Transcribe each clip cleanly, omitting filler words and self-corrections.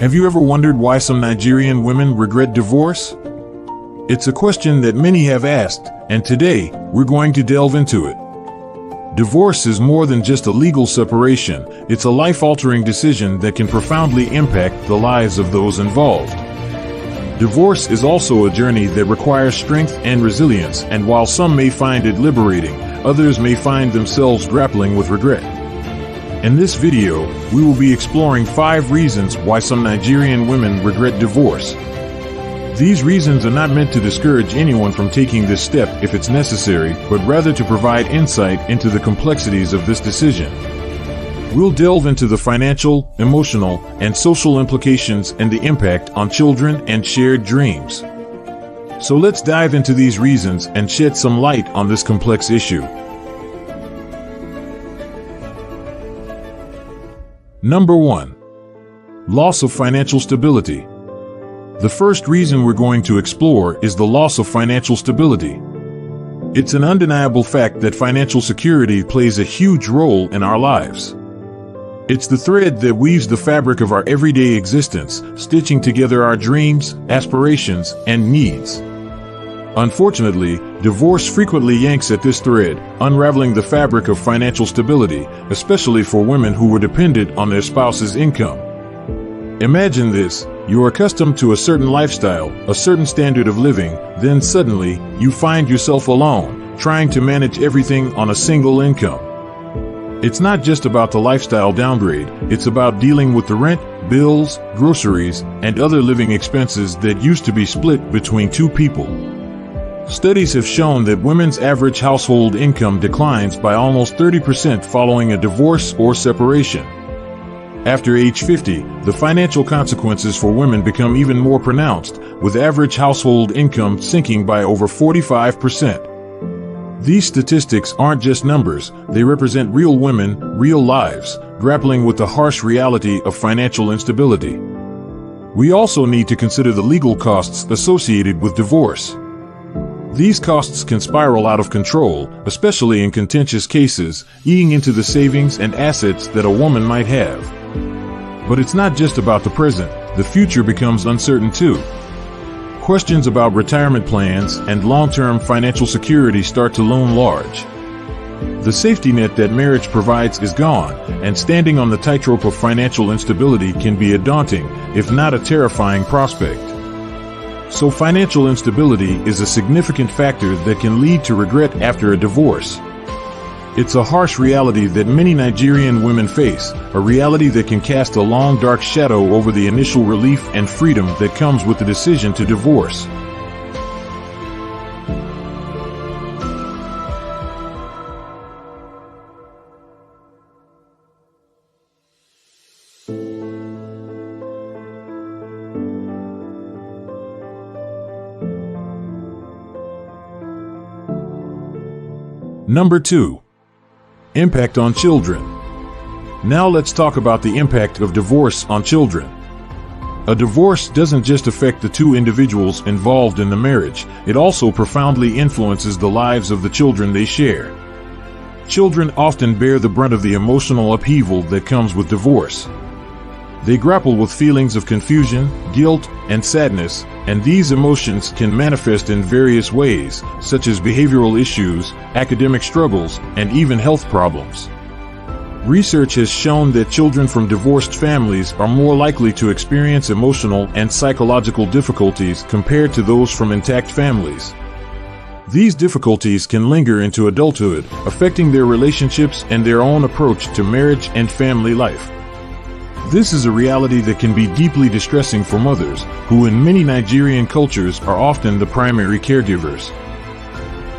Have you ever wondered why some Nigerian women regret divorce? It's a question that many have asked, and today, we're going to delve into it. Divorce is more than just a legal separation, it's a life-altering decision that can profoundly impact the lives of those involved. Divorce is also a journey that requires strength and resilience, and while some may find it liberating, others may find themselves grappling with regret. In this video, we will be exploring 5 reasons why some Nigerian women regret divorce. These reasons are not meant to discourage anyone from taking this step if it's necessary, but rather to provide insight into the complexities of this decision. We'll delve into the financial, emotional, and social implications and the impact on children and shared dreams. So let's dive into these reasons and shed some light on this complex issue. Number 1. Loss of financial stability. The first reason we're going to explore is the loss of financial stability. It's an undeniable fact that financial security plays a huge role in our lives. It's the thread that weaves the fabric of our everyday existence, stitching together our dreams, aspirations, and needs. Unfortunately, divorce frequently yanks at this thread, unraveling the fabric of financial stability, especially for women who were dependent on their spouse's income. Imagine this: you're accustomed to a certain lifestyle, a certain standard of living, then suddenly, you find yourself alone, trying to manage everything on a single income. It's not just about the lifestyle downgrade, it's about dealing with the rent, bills, groceries, and other living expenses that used to be split between 2 people. Studies have shown that women's average household income declines by almost 30% following a divorce or separation. After age 50, the financial consequences for women become even more pronounced, with average household income sinking by over 45%. These statistics aren't just numbers, they represent real women, real lives, grappling with the harsh reality of financial instability. We also need to consider the legal costs associated with divorce. These costs can spiral out of control, especially in contentious cases, eating into the savings and assets that a woman might have. But it's not just about the present, the future becomes uncertain too. Questions about retirement plans and long-term financial security start to loom large. The safety net that marriage provides is gone, and standing on the tightrope of financial instability can be a daunting, if not a terrifying prospect. So financial instability is a significant factor that can lead to regret after a divorce. It's a harsh reality that many Nigerian women face, a reality that can cast a long dark shadow over the initial relief and freedom that comes with the decision to divorce. Number 2. Impact on children. Now let's talk about the impact of divorce on children. A divorce doesn't just affect the 2 individuals involved in the marriage, it also profoundly influences the lives of the children they share. Children often bear the brunt of the emotional upheaval that comes with divorce. They grapple with feelings of confusion, guilt, and sadness, and these emotions can manifest in various ways, such as behavioral issues, academic struggles, and even health problems. Research has shown that children from divorced families are more likely to experience emotional and psychological difficulties compared to those from intact families. These difficulties can linger into adulthood, affecting their relationships and their own approach to marriage and family life. This is a reality that can be deeply distressing for mothers, who in many Nigerian cultures are often the primary caregivers.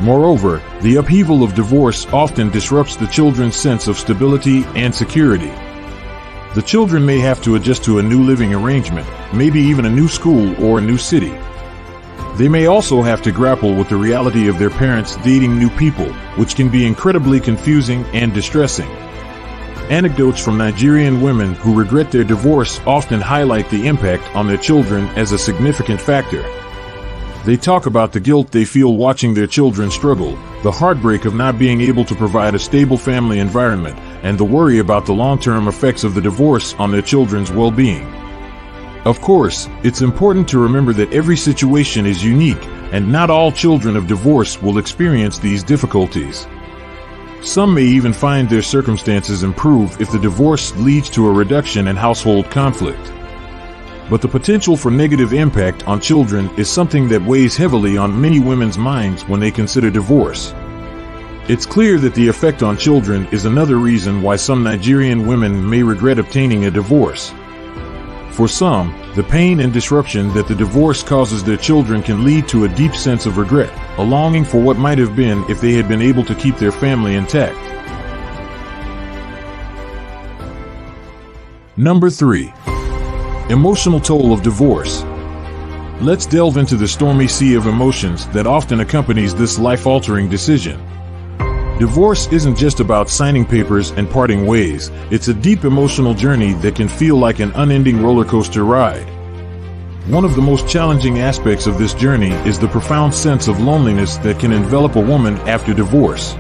Moreover, the upheaval of divorce often disrupts the children's sense of stability and security. The children may have to adjust to a new living arrangement, maybe even a new school or a new city. They may also have to grapple with the reality of their parents dating new people, which can be incredibly confusing and distressing. Anecdotes from Nigerian women who regret their divorce often highlight the impact on their children as a significant factor. They talk about the guilt they feel watching their children struggle, the heartbreak of not being able to provide a stable family environment, and the worry about the long-term effects of the divorce on their children's well-being. Of course, it's important to remember that every situation is unique, and not all children of divorce will experience these difficulties. Some may even find their circumstances improve if the divorce leads to a reduction in household conflict. But the potential for negative impact on children is something that weighs heavily on many women's minds when they consider divorce. It's clear that the effect on children is another reason why some Nigerian women may regret obtaining a divorce. For some, the pain and disruption that the divorce causes their children can lead to a deep sense of regret, a longing for what might have been if they had been able to keep their family intact. Number 3. Emotional toll of divorce. Let's delve into the stormy sea of emotions that often accompanies this life-altering decision. Divorce isn't just about signing papers and parting ways. It's a deep emotional journey that can feel like an unending roller coaster ride. One of the most challenging aspects of this journey is the profound sense of loneliness that can envelop a woman after divorce.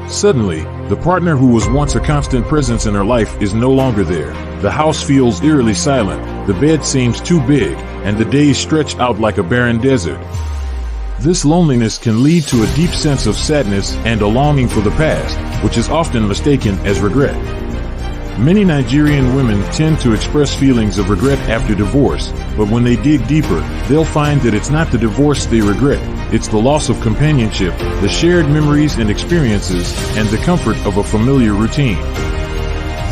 Suddenly, the partner who was once a constant presence in her life is no longer there. The house feels eerily silent, the bed seems too big, and the days stretch out like a barren desert. This loneliness can lead to a deep sense of sadness and a longing for the past, which is often mistaken as regret. Many Nigerian women tend to express feelings of regret after divorce, but when they dig deeper, they'll find that it's not the divorce they regret, it's the loss of companionship, the shared memories and experiences, and the comfort of a familiar routine.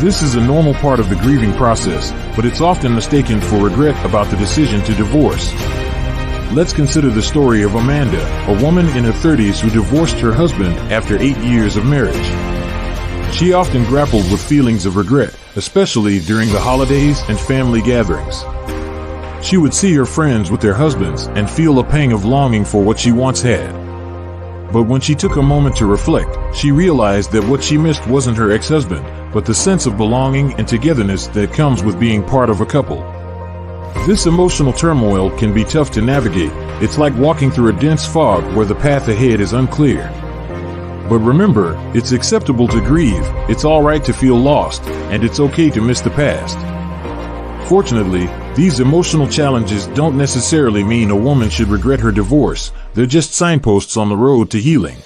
This is a normal part of the grieving process, but it's often mistaken for regret about the decision to divorce. Let's consider the story of Amanda, a woman in her 30s who divorced her husband after 8 years of marriage. She often grappled with feelings of regret, especially during the holidays and family gatherings. She would see her friends with their husbands and feel a pang of longing for what she once had. But when she took a moment to reflect, she realized that what she missed wasn't her ex-husband, but the sense of belonging and togetherness that comes with being part of a couple. This emotional turmoil can be tough to navigate. It's like walking through a dense fog where the path ahead is unclear. But remember, it's acceptable to grieve, it's alright to feel lost, and it's okay to miss the past. Fortunately, these emotional challenges don't necessarily mean a woman should regret her divorce, they're just signposts on the road to healing.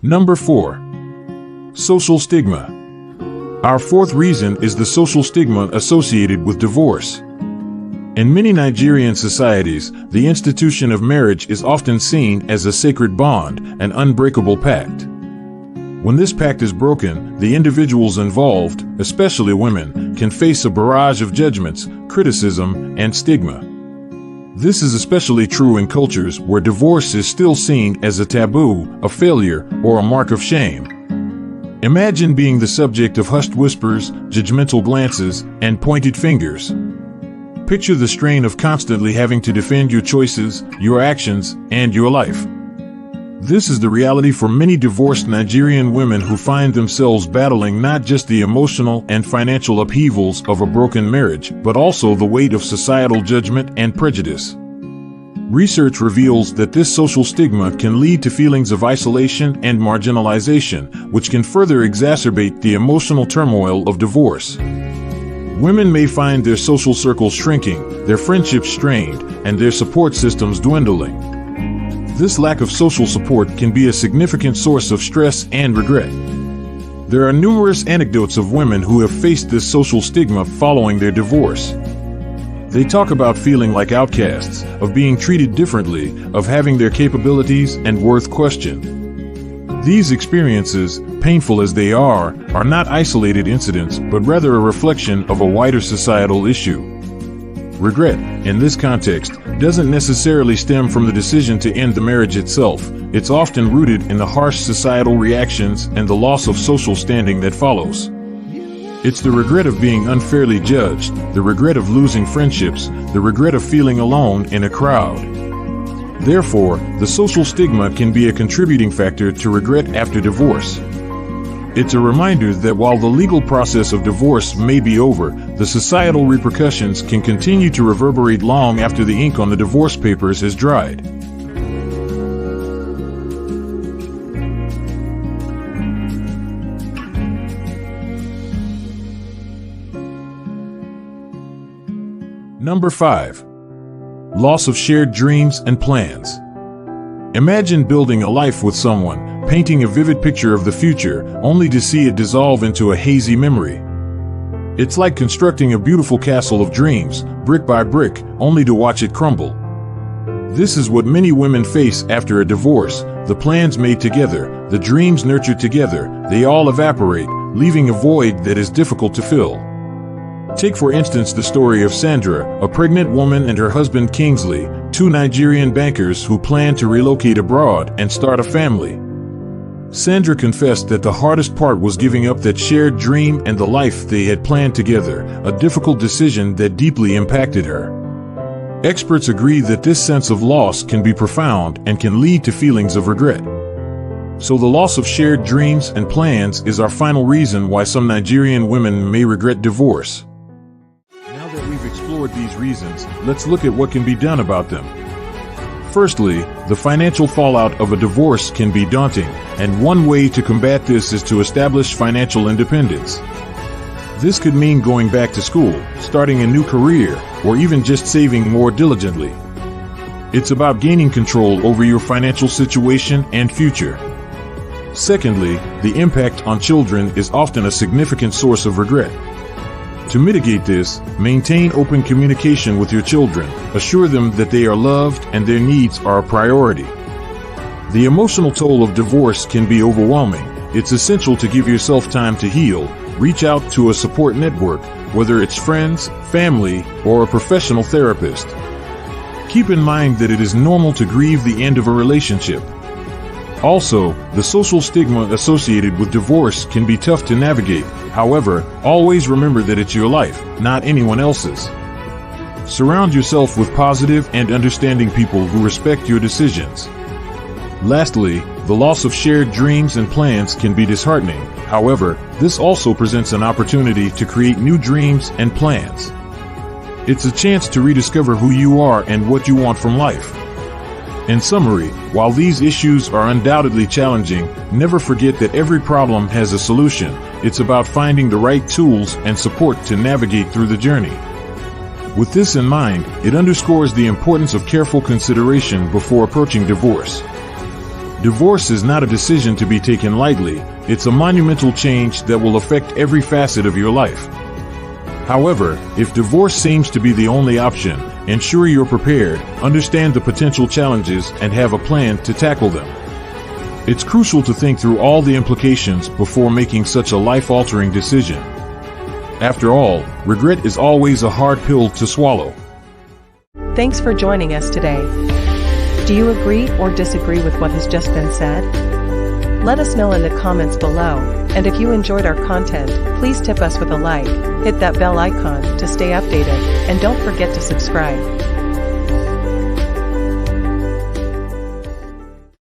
Number 4. Social stigma. Our fourth reason is the social stigma associated with divorce. In many Nigerian societies, the institution of marriage is often seen as a sacred bond, an unbreakable pact. When this pact is broken, the individuals involved, especially women, can face a barrage of judgments, criticism, and stigma. This is especially true in cultures where divorce is still seen as a taboo, a failure, or a mark of shame. Imagine being the subject of hushed whispers, judgmental glances, and pointed fingers. Picture the strain of constantly having to defend your choices, your actions, and your life. This is the reality for many divorced Nigerian women who find themselves battling not just the emotional and financial upheavals of a broken marriage, but also the weight of societal judgment and prejudice. Research reveals that this social stigma can lead to feelings of isolation and marginalization, which can further exacerbate the emotional turmoil of divorce. Women may find their social circles shrinking, their friendships strained, and their support systems dwindling. This lack of social support can be a significant source of stress and regret. There are numerous anecdotes of women who have faced this social stigma following their divorce. They talk about feeling like outcasts, of being treated differently, of having their capabilities and worth questioned. These experiences, painful as they are not isolated incidents, but rather a reflection of a wider societal issue. Regret, in this context, doesn't necessarily stem from the decision to end the marriage itself. It's often rooted in the harsh societal reactions and the loss of social standing that follows. It's the regret of being unfairly judged, the regret of losing friendships, the regret of feeling alone in a crowd. Therefore, the social stigma can be a contributing factor to regret after divorce. It's a reminder that while the legal process of divorce may be over, the societal repercussions can continue to reverberate long after the ink on the divorce papers has dried. Number 5. Loss of shared dreams and plans. Imagine building a life with someone, painting a vivid picture of the future, only to see it dissolve into a hazy memory. It's like constructing a beautiful castle of dreams, brick by brick, only to watch it crumble. This is what many women face after a divorce. The plans made together, the dreams nurtured together, they all evaporate, leaving a void that is difficult to fill. Take for instance the story of Sandra, a pregnant woman, and her husband Kingsley, two Nigerian bankers who planned to relocate abroad and start a family. Sandra confessed that the hardest part was giving up that shared dream and the life they had planned together, a difficult decision that deeply impacted her. Experts agree that this sense of loss can be profound and can lead to feelings of regret. So the loss of shared dreams and plans is our final reason why some Nigerian women may regret divorce. Now that we've explored these reasons, let's look at what can be done about them. Firstly, the financial fallout of a divorce can be daunting, and one way to combat this is to establish financial independence. This could mean going back to school, starting a new career, or even just saving more diligently. It's about gaining control over your financial situation and future. Secondly, the impact on children is often a significant source of regret. To mitigate this, maintain open communication with your children. Assure them that they are loved and their needs are a priority. The emotional toll of divorce can be overwhelming. It's essential to give yourself time to heal. Reach out to a support network, whether it's friends, family, or a professional therapist. Keep in mind that it is normal to grieve the end of a relationship. Also, the social stigma associated with divorce can be tough to navigate. However, always remember that it's your life, not anyone else's. Surround yourself with positive and understanding people who respect your decisions. Lastly, the loss of shared dreams and plans can be disheartening. However, this also presents an opportunity to create new dreams and plans. It's a chance to rediscover who you are and what you want from life. In summary, while these issues are undoubtedly challenging, never forget that every problem has a solution. It's about finding the right tools and support to navigate through the journey. With this in mind, it underscores the importance of careful consideration before approaching divorce. Divorce is not a decision to be taken lightly. It's a monumental change that will affect every facet of your life. However, if divorce seems to be the only option, ensure you're prepared, understand the potential challenges, and have a plan to tackle them. It's crucial to think through all the implications before making such a life-altering decision. After all, regret is always a hard pill to swallow. Thanks for joining us today. Do you agree or disagree with what has just been said? Let us know in the comments below, and if you enjoyed our content, please tip us with a like, hit that bell icon to stay updated, and don't forget to subscribe.